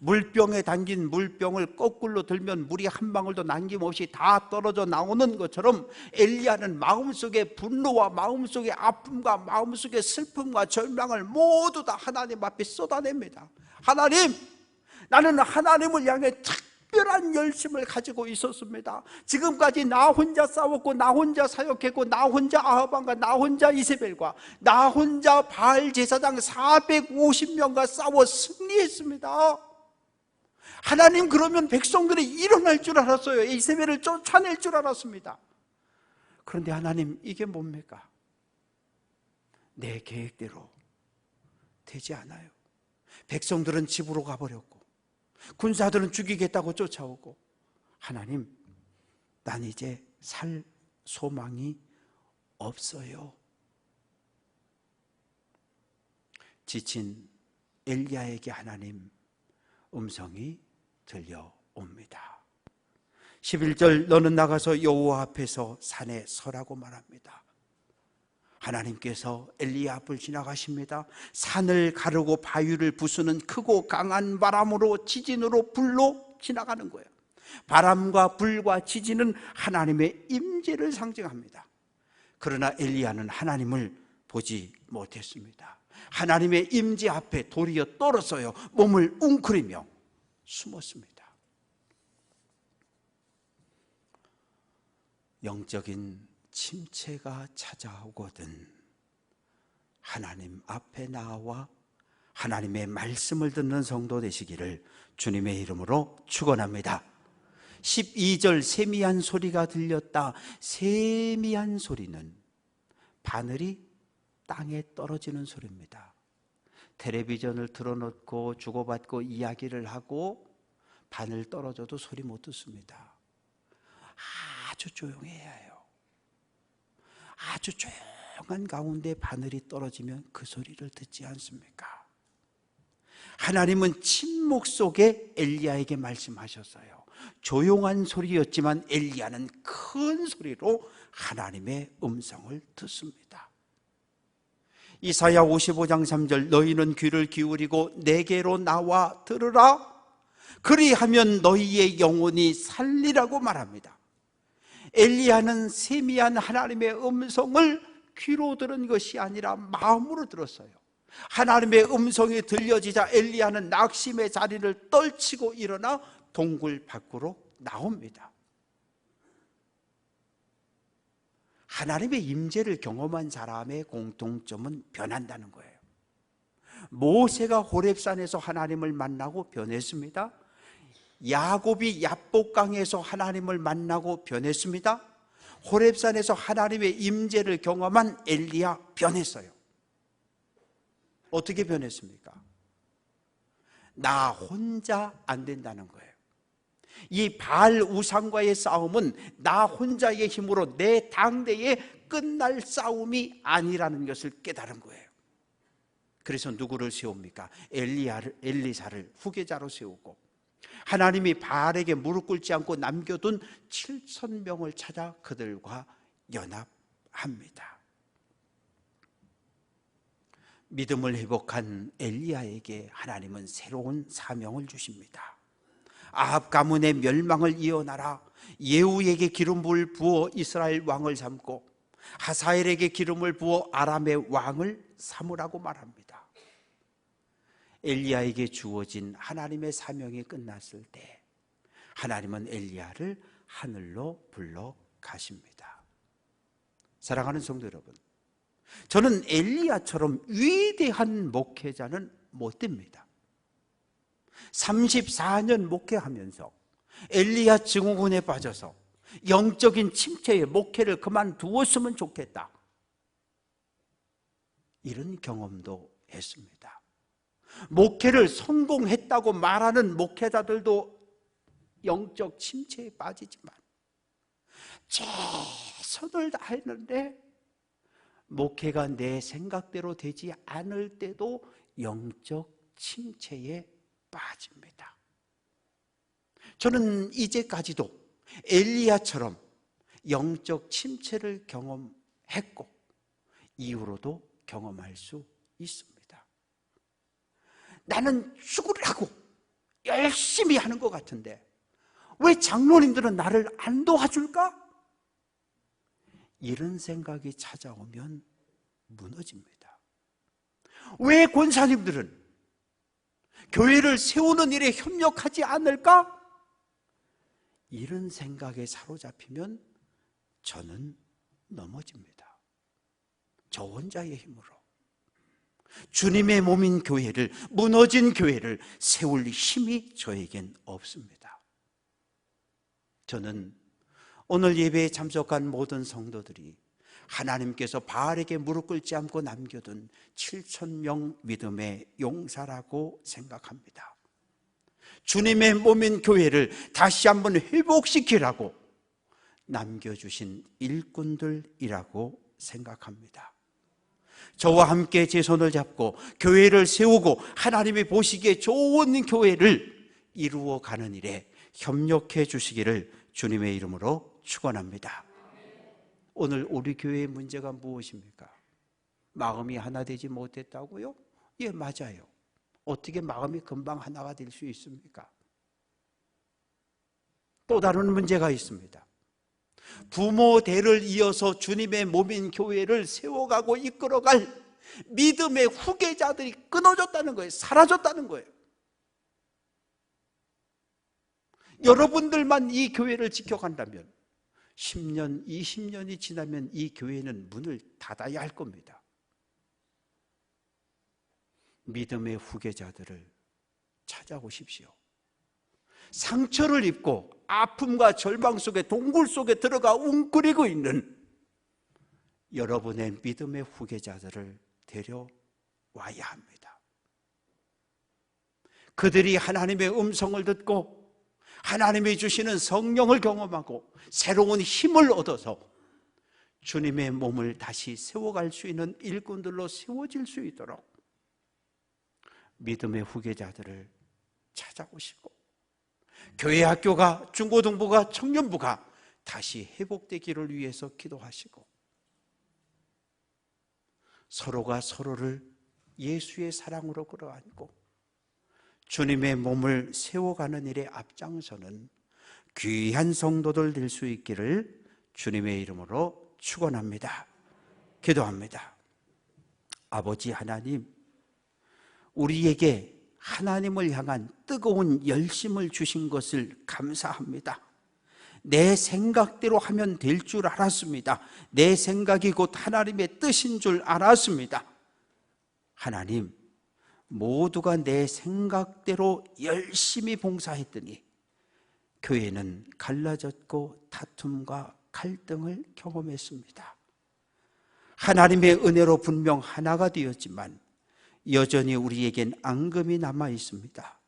물병에 담긴 물병을 거꾸로 들면 물이 한 방울도 남김없이 다 떨어져 나오는 것처럼 엘리야는 마음속에 분노와 마음속에 아픔과 마음속에 슬픔과 절망을 모두 다 하나님 앞에 쏟아냅니다. 하나님, 나는 하나님을 향해 특별한 열심을 가지고 있었습니다. 지금까지 나 혼자 싸웠고, 나 혼자 사역했고, 나 혼자 아하방과 나 혼자 이세벨과 나 혼자 바알 제사장 450명과 싸워 승리했습니다. 하나님, 그러면 백성들이 일어날 줄 알았어요. 이세벨을 쫓아낼 줄 알았습니다. 그런데 하나님, 이게 뭡니까? 내 계획대로 되지 않아요. 백성들은 집으로 가버렸고, 군사들은 죽이겠다고 쫓아오고, 하나님, 난 이제 살 소망이 없어요. 지친 엘리야에게 하나님 음성이 들려옵니다. 11절, 너는 나가서 여호와 앞에서 산에 서라고 말합니다. 하나님께서 엘리야 앞을 지나가십니다. 산을 가르고 바위를 부수는 크고 강한 바람으로, 지진으로, 불로 지나가는 거예요. 바람과 불과 지진은 하나님의 임재를 상징합니다. 그러나 엘리야는 하나님을 보지 못했습니다. 하나님의 임재 앞에 도리어 떨어서요 몸을 웅크리며 숨었습니다. 영적인 침체가 찾아오거든 하나님 앞에 나와 하나님의 말씀을 듣는 성도 되시기를 주님의 이름으로 축원합니다. 12절 세미한 소리가 들렸다. 세미한 소리는 바늘이 땅에 떨어지는 소리입니다. 텔레비전을 틀어놓고 주고받고 이야기를 하고 바늘 떨어져도 소리 못 듣습니다. 아주 조용해야 해요. 아주 조용한 가운데 바늘이 떨어지면 그 소리를 듣지 않습니까? 하나님은 침묵 속에 엘리야에게 말씀하셨어요. 조용한 소리였지만 엘리야는 큰 소리로 하나님의 음성을 듣습니다. 이사야 55장 3절 너희는 귀를 기울이고 내게로 나와 들으라. 그리하면 너희의 영혼이 살리라고 말합니다. 엘리야는 세미한 하나님의 음성을 귀로 들은 것이 아니라 마음으로 들었어요. 하나님의 음성이 들려지자 엘리야는 낙심의 자리를 떨치고 일어나 동굴 밖으로 나옵니다. 하나님의 임재를 경험한 사람의 공통점은 변한다는 거예요. 모세가 호렙산에서 하나님을 만나고 변했습니다. 야곱이 야복강에서 하나님을 만나고 변했습니다. 호렙산에서 하나님의 임재를 경험한 엘리야 변했어요. 어떻게 변했습니까? 나 혼자 안 된다는 거예요. 이 바알 우상과의 싸움은 나 혼자의 힘으로 내 당대에 끝날 싸움이 아니라는 것을 깨달은 거예요. 그래서 누구를 세웁니까? 엘리사를 후계자로 세우고 하나님이 바알에게 무릎 꿇지 않고 남겨둔 7,000명을 찾아 그들과 연합합니다. 믿음을 회복한 엘리야에게 하나님은 새로운 사명을 주십니다. 아합 가문의 멸망을 이어나라. 예후에게 기름을 부어 이스라엘 왕을 삼고 하사엘에게 기름을 부어 아람의 왕을 삼으라고 말합니다. 엘리야에게 주어진 하나님의 사명이 끝났을 때 하나님은 엘리야를 하늘로 불러 가십니다. 사랑하는 성도 여러분, 저는 엘리야처럼 위대한 목회자는 못 됩니다. 34년 목회하면서 엘리야 증후군에 빠져서 영적인 침체에 목회를 그만두었으면 좋겠다, 이런 경험도 했습니다. 목회를 성공했다고 말하는 목회자들도 영적 침체에 빠지지만 최선을 다했는데 목회가 내 생각대로 되지 않을 때도 영적 침체에 빠집니다. 저는 이제까지도 엘리야처럼 영적 침체를 경험했고 이후로도 경험할 수 있습니다. 나는 죽으려고 열심히 하는 것 같은데 왜 장로님들은 나를 안 도와줄까? 이런 생각이 찾아오면 무너집니다. 왜 권사님들은 교회를 세우는 일에 협력하지 않을까? 이런 생각에 사로잡히면 저는 넘어집니다. 저 혼자의 힘으로 주님의 몸인 교회를, 무너진 교회를 세울 힘이 저에겐 없습니다. 저는 오늘 예배에 참석한 모든 성도들이 하나님께서 바알에게 무릎 꿇지 않고 남겨둔 7,000명 믿음의 용사라고 생각합니다. 주님의 몸인 교회를 다시 한번 회복시키라고 남겨주신 일꾼들이라고 생각합니다. 저와 함께 제 손을 잡고 교회를 세우고 하나님이 보시기에 좋은 교회를 이루어가는 일에 협력해 주시기를 주님의 이름으로 축원합니다. 오늘 우리 교회의 문제가 무엇입니까? 마음이 하나 되지 못했다고요? 예, 맞아요. 어떻게 마음이 금방 하나가 될 수 있습니까? 또 다른 문제가 있습니다. 부모 대를 이어서 주님의 몸인 교회를 세워가고 이끌어갈 믿음의 후계자들이 끊어졌다는 거예요. 사라졌다는 거예요. 여러분들만 이 교회를 지켜간다면 10년, 20년이 지나면 이 교회는 문을 닫아야 할 겁니다. 믿음의 후계자들을 찾아오십시오. 상처를 입고 아픔과 절망 속에 동굴 속에 들어가 웅크리고 있는 여러분의 믿음의 후계자들을 데려와야 합니다. 그들이 하나님의 음성을 듣고 하나님이 주시는 성령을 경험하고 새로운 힘을 얻어서 주님의 몸을 다시 세워갈 수 있는 일꾼들로 세워질 수 있도록 믿음의 후계자들을 찾아오시고, 교회 학교가, 중고등부가, 청년부가 다시 회복되기를 위해서 기도하시고, 서로가 서로를 예수의 사랑으로 끌어안고 주님의 몸을 세워가는 일에 앞장서는 귀한 성도들 될 수 있기를 주님의 이름으로 축원합니다. 기도합니다. 아버지 하나님, 우리에게 하나님을 향한 뜨거운 열심을 주신 것을 감사합니다. 내 생각대로 하면 될 줄 알았습니다. 내 생각이 곧 하나님의 뜻인 줄 알았습니다. 하나님, 모두가 내 생각대로 열심히 봉사했더니 교회는 갈라졌고 다툼과 갈등을 경험했습니다. 하나님의 은혜로 분명 하나가 되었지만 여전히 우리에겐 앙금이 남아 있습니다.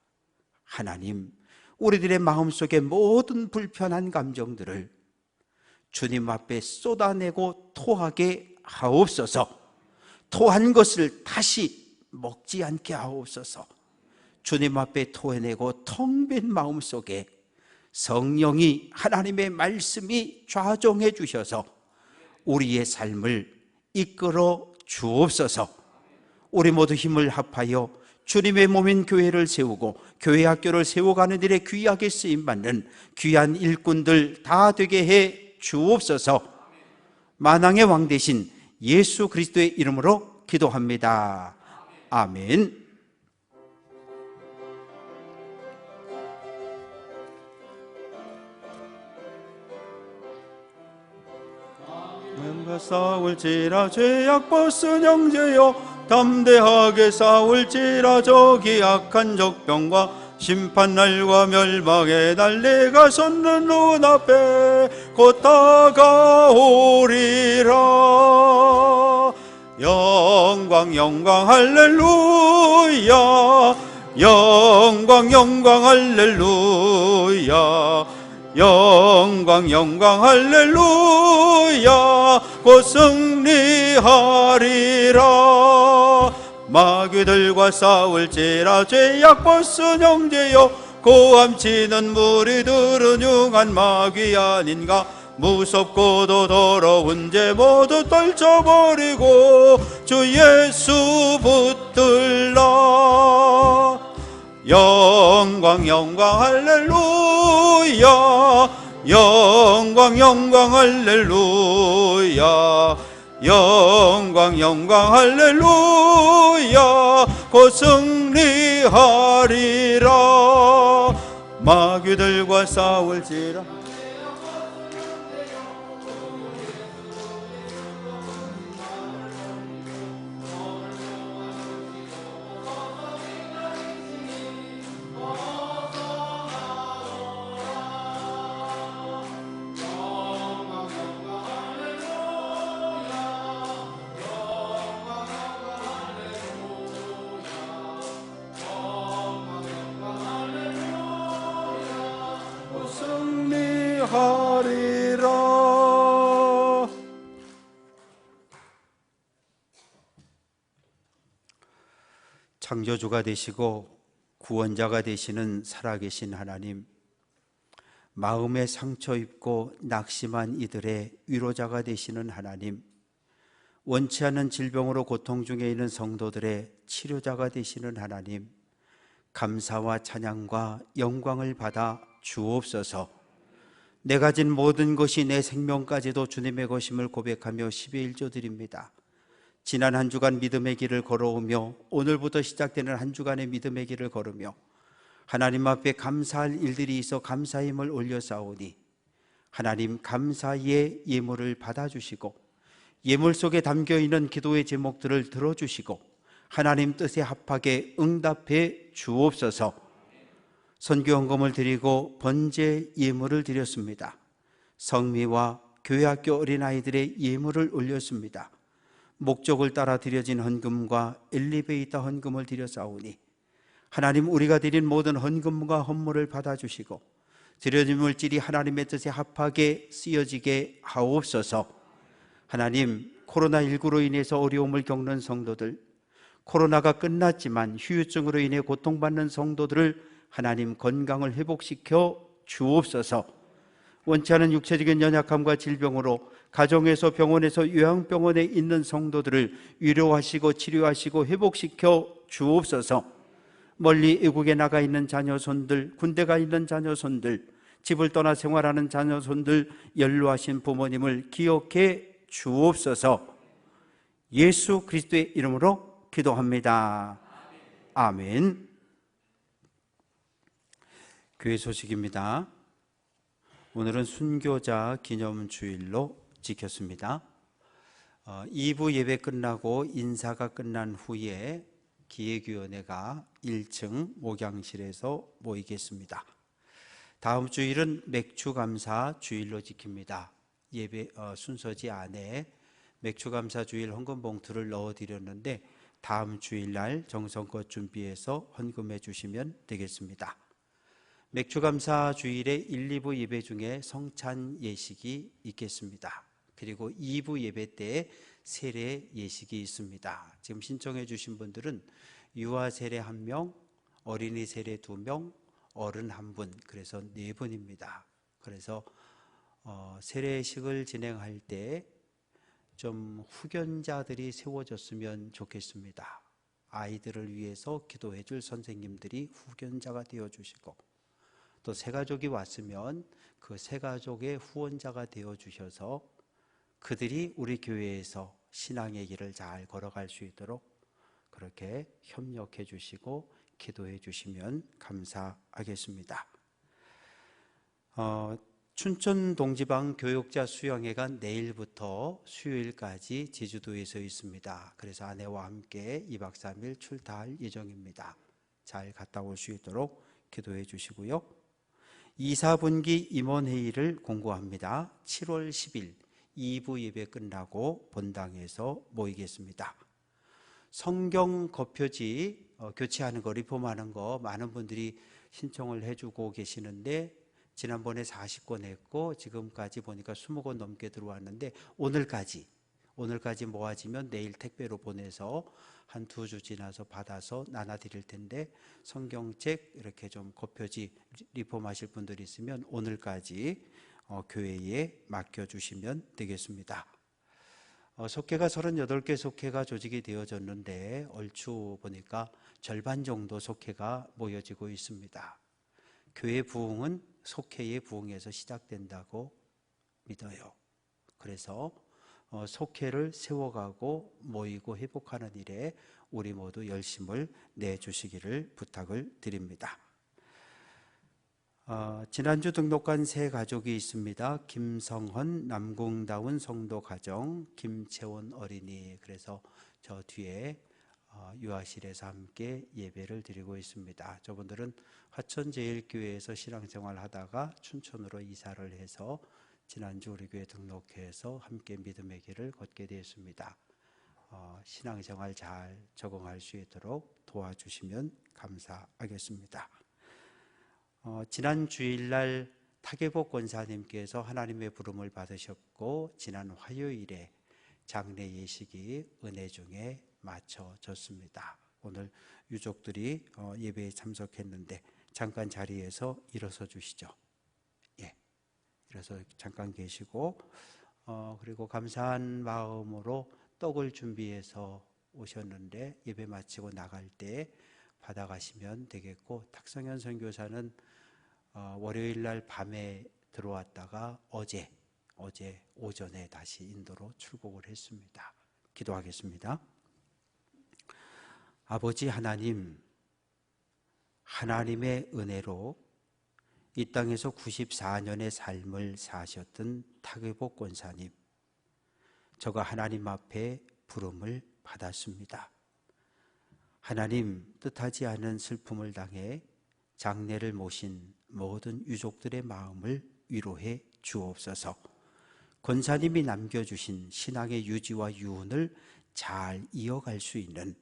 하나님, 우리들의 마음속에 모든 불편한 감정들을 주님 앞에 쏟아내고 토하게 하옵소서. 토한 것을 다시 먹지 않게 하옵소서. 주님 앞에 토해내고 텅 빈 마음속에 성령이, 하나님의 말씀이 좌정해 주셔서 우리의 삶을 이끌어 주옵소서. 우리 모두 힘을 합하여 주님의 몸인 교회를 세우고 교회 학교를 세워가는 일에 귀하게 쓰임받는 귀한 일꾼들 다 되게 해 주옵소서. 만왕의 왕 되신 예수 그리스도의 이름으로 기도합니다. 아멘. 싸울지라 죄악 벗은 형제여, 담대하게 싸울지라 저기 악한 적병과 심판날과 멸망의 날 내가 섰는 눈앞에 곧 다가오리라. 영광 영광 할렐루야, 영광 영광 할렐루야, 영광 영광 할렐루야, 곧 승리하리라. 마귀들과 싸울지라 죄악 벗은 형제여, 고함치는 무리들은 흉한 마귀 아닌가. 무섭고도 더러운 죄 모두 떨쳐버리고 주 예수 붙들라. 영광 영광 할렐루야, 영광 영광 할렐루야, 영광 영광 할렐루야, 곧 승리하리라. 마귀들과 싸울지라 승리하리라. 창조주가 되시고 구원자가 되시는 살아계신 하나님, 마음에 상처 입고 낙심한 이들의 위로자가 되시는 하나님, 원치 않는 질병으로 고통 중에 있는 성도들의 치료자가 되시는 하나님, 감사와 찬양과 영광을 받아 주옵소서. 내 가진 모든 것이 내 생명까지도 주님의 것임을 고백하며 10의 1조 드립니다. 지난 한 주간 믿음의 길을 걸어오며 오늘부터 시작되는 한 주간의 믿음의 길을 걸으며 하나님 앞에 감사할 일들이 있어 감사의 힘을 올려싸우니 하나님 감사의 예물을 받아주시고 예물 속에 담겨있는 기도의 제목들을 들어주시고 하나님 뜻에 합하게 응답해 주옵소서. 선교 헌금을 드리고 번제 예물을 드렸습니다. 성미와 교회학교 어린아이들의 예물을 올렸습니다. 목적을 따라 드려진 헌금과 엘리베이터 헌금을 드렸사오니 하나님, 우리가 드린 모든 헌금과 헌물을 받아주시고 드려진 물질이 하나님의 뜻에 합하게 쓰여지게 하옵소서. 하나님, 코로나19로 인해서 어려움을 겪는 성도들, 코로나가 끝났지만 후유증으로 인해 고통받는 성도들을 하나님 건강을 회복시켜 주옵소서. 원치 않은 육체적인 연약함과 질병으로 가정에서 병원에서 요양병원에 있는 성도들을 위로하시고 치료하시고 회복시켜 주옵소서. 멀리 외국에 나가 있는 자녀손들, 군대 가 있는 자녀손들, 집을 떠나 생활하는 자녀손들, 연로하신 부모님을 기억해 주옵소서. 예수 그리스도의 이름으로 기도합니다. 아멘. 교회 소식입니다. 오늘은 순교자 기념주일로 지켰습니다. 2부 예배 끝나고 인사가 끝난 후에 기획위원회가 1층 목양실에서 모이겠습니다. 다음 주일은 맥주감사 주일로 지킵니다. 예배 순서지 안에 맥주감사 주일 헌금 봉투를 넣어드렸는데 다음 주일날 정성껏 준비해서 헌금해 주시면 되겠습니다. 맥주감사 주일에 1, 2부 예배 중에 성찬 예식이 있겠습니다. 그리고 2부 예배 때 세례 예식이 있습니다. 지금 신청해 주신 분들은 유아 세례 1명, 어린이 세례 2명, 어른 1분, 그래서 4분입니다. 그래서 세례식을 진행할 때 좀 후견자들이 세워졌으면 좋겠습니다. 아이들을 위해서 기도해 줄 선생님들이 후견자가 되어 주시고, 또 새가족이 왔으면 그 새가족의 후원자가 되어 주셔서 그들이 우리 교회에서 신앙의 길을 잘 걸어갈 수 있도록 그렇게 협력해 주시고 기도해 주시면 감사하겠습니다. 춘천 동지방 교육자 수양회가 내일부터 수요일까지 제주도에서 있습니다. 그래서 아내와 함께 2박 3일 출타할 예정입니다. 잘 갔다 올 수 있도록 기도해 주시고요. 2, 4분기 임원회의를 공고합니다. 7월 10일 2부 예배 끝나고 본당에서 모이겠습니다. 성경 거표지 교체하는 거, 리폼하는 거 많은 분들이 신청을 해주고 계시는데 지난번에 40권 했고 지금까지 보니까 20권 넘게 들어왔는데 오늘까지 모아지면 내일 택배로 보내서 한 2주 지나서 받아서 나눠드릴 텐데 성경책 이렇게 좀 거표지 리폼하실 분들이 있으면 오늘까지 교회에 맡겨주시면 되겠습니다. 속회가 38개 속회가 조직이 되어졌는데 얼추 보니까 절반 정도 속회가 모여지고 있습니다. 교회 부흥은 속회의 부흥에서 시작된다고 믿어요. 그래서 속회를 세워가고 모이고 회복하는 일에 우리 모두 열심을 내주시기를 부탁을 드립니다. 지난주 등록한 세 가족이 있습니다. 김성헌 남궁다운 성도 가정, 김채원 어린이. 그래서 저 뒤에 유아실에서 함께 예배를 드리고 있습니다. 저분들은 화천제일교회에서 신앙생활 하다가 춘천으로 이사를 해서 지난주 우리 교회 등록해서 함께 믿음의 길을 걷게 되었습니다. 신앙생활 잘 적응할 수 있도록 도와주시면 감사하겠습니다. 지난 주일날 타계복 권사님께서 하나님의 부름을 받으셨고 지난 화요일에 장례 예식이 은혜 중에 마쳐졌습니다. 오늘 유족들이 예배에 참석했는데 잠깐 자리에서 일어서 주시죠. 예, 일어서 잠깐 계시고 그리고 감사한 마음으로 떡을 준비해서 오셨는데 예배 마치고 나갈 때 받아가시면 되겠고, 탁성현 선교사는 월요일 날 밤에 들어왔다가 어제 오전에 다시 인도로 출국을 했습니다. 기도하겠습니다. 아버지 하나님, 하나님의 은혜로 이 땅에서 94년의 삶을 사셨던 타계복 권사님, 저가 하나님 앞에 부름을 받았습니다. 하나님, 뜻하지 않은 슬픔을 당해 장례를 모신 모든 유족들의 마음을 위로해 주옵소서. 권사님이 남겨주신 신앙의 유지와 유언을 잘 이어갈 수 있는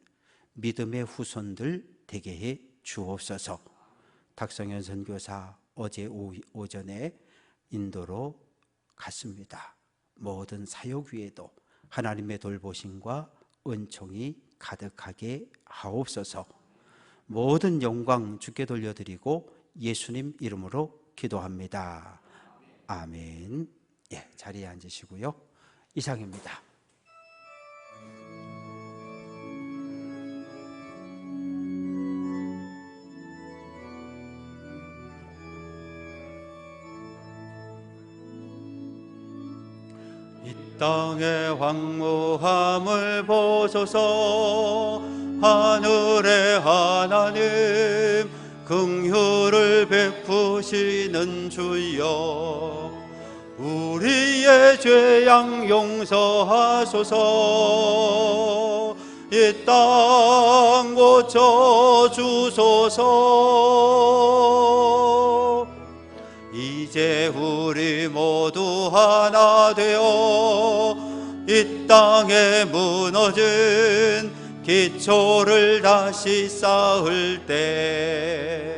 믿음의 후손들 되게 해 주옵소서. 탁성현 선교사 어제 오전에 인도로 갔습니다. 모든 사역 위에도 하나님의 돌보심과 은총이 가득하게 하옵소서. 모든 영광 주께 돌려드리고 예수님 이름으로 기도합니다. 아멘. 예, 자리에 앉으시고요. 이상입니다. 땅의 황무함을 보소서. 하늘의 하나님, 긍휼을 베푸시는 주여, 우리의 죄악 용서하소서. 이 땅 고쳐 주소서. 이제 우리 모두 하나 되어 이 땅에 무너진 기초를 다시 쌓을 때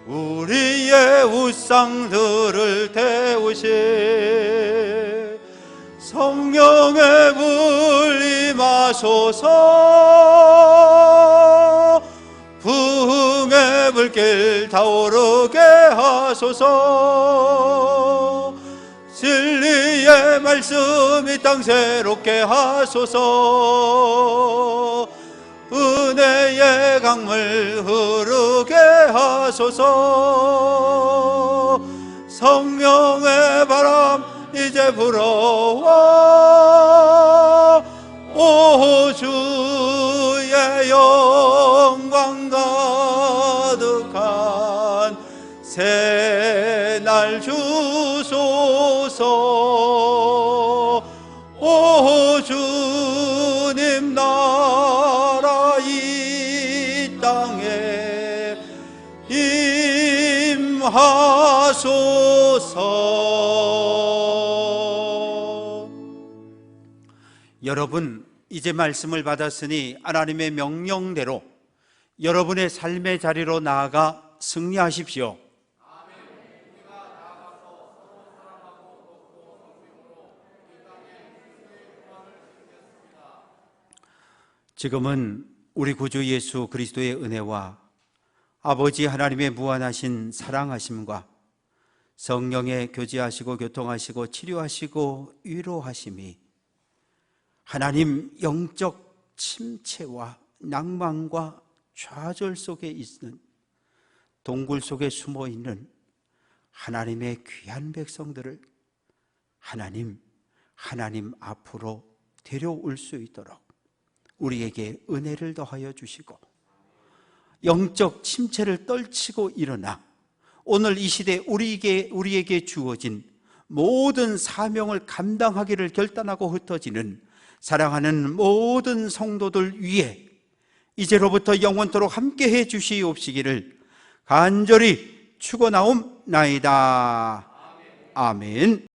우리의 우상들을 태우시 성령의 불 임하소서. 부흥의 불길 타오르게 하소서. 진리의 말씀 이 땅 새롭게 하소서. 은혜의 강물 흐르게 하소서. 성령의 바람 이제 불어와 오 주의 영광 가득한 새날 주소서. 오 주님 나라 이 땅에 임하소서. 여러분, 이제 말씀을 받았으니 하나님의 명령대로 여러분의 삶의 자리로 나아가 승리하십시오. 지금은 우리 구주 예수 그리스도의 은혜와 아버지 하나님의 무한하신 사랑하심과 성령의 교제하시고 교통하시고 치료하시고 위로하심이 하나님 영적 침체와 낭만과 좌절 속에 있는 동굴 속에 숨어 있는 하나님의 귀한 백성들을 하나님 앞으로 데려올 수 있도록 우리에게 은혜를 더하여 주시고 영적 침체를 떨치고 일어나 오늘 이 시대 우리에게 주어진 모든 사명을 감당하기를 결단하고 흩어지는 사랑하는 모든 성도들 위에 이제로부터 영원토록 함께해 주시옵시기를 간절히 축원하옵나이다. 아멘.